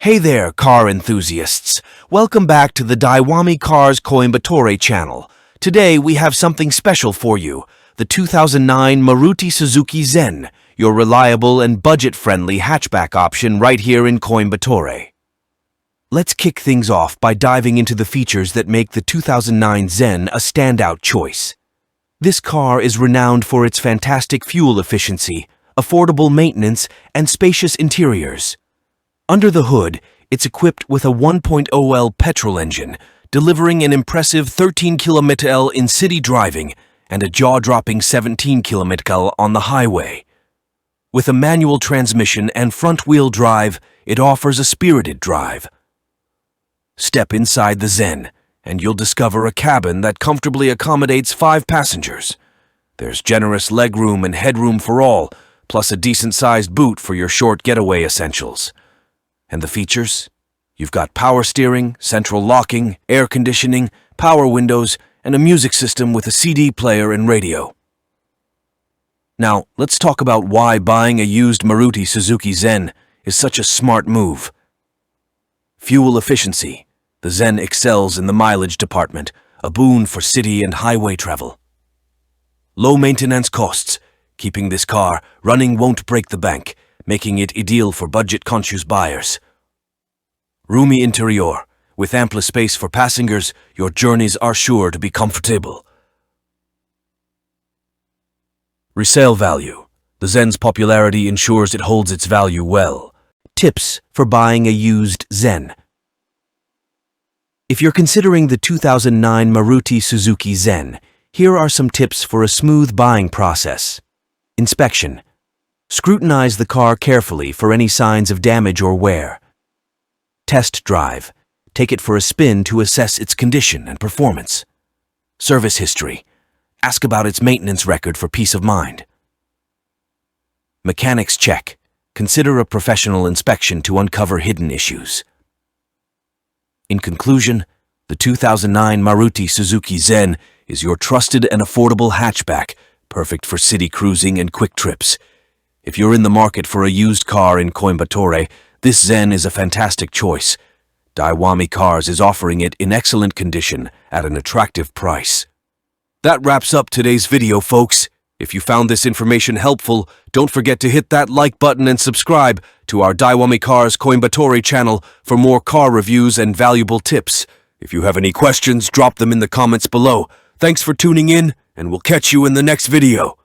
Hey there, car enthusiasts. Welcome back to the Daiwame Cars Coimbatore channel. Today we have something special for you, the 2009 Maruti Suzuki Zen, your reliable and budget-friendly hatchback option right here in Coimbatore. Let's kick things off by diving into the features that make the 2009 Zen a standout choice. This car is renowned for its fantastic fuel efficiency, affordable maintenance, and spacious interiors. Under the hood, it's equipped with a 1.0L petrol engine, delivering an impressive 13 km in city driving and a jaw-dropping 17 km on the highway. With a manual transmission and front-wheel drive, it offers a spirited drive. Step inside the Zen, and you'll discover a cabin that comfortably accommodates 5 passengers. There's generous legroom and headroom for all, plus a decent-sized boot for your short getaway essentials. And the features? You've got power steering, central locking, air conditioning, power windows, and a music system with a CD player and radio. Now, let's talk about why buying a used Maruti Suzuki Zen is such a smart move. Fuel efficiency. The Zen excels in the mileage department, a boon for city and highway travel. Low maintenance costs. Keeping this car running won't break the bank, making it ideal for budget-conscious buyers. Roomy interior. With ample space for passengers, your journeys are sure to be comfortable. Resale value. The Zen's popularity ensures it holds its value well. Tips for buying a used Zen. If you're considering the 2009 Maruti Suzuki Zen, here are some tips for a smooth buying process. Inspection. Scrutinize the car carefully for any signs of damage or wear. Test drive. Take it for a spin to assess its condition and performance. Service history. Ask about its maintenance record for peace of mind. Mechanics check. Consider a professional inspection to uncover hidden issues. In conclusion, the 2009 Maruti Suzuki Zen is your trusted and affordable hatchback, perfect for city cruising and quick trips. If you're in the market for a used car in Coimbatore, this Zen is a fantastic choice. Daiwame Cars is offering it in excellent condition at an attractive price. That wraps up today's video, folks. If you found this information helpful, don't forget to hit that like button and subscribe to our Daiwame Cars Coimbatore channel for more car reviews and valuable tips. If you have any questions, drop them in the comments below. Thanks for tuning in, and we'll catch you in the next video.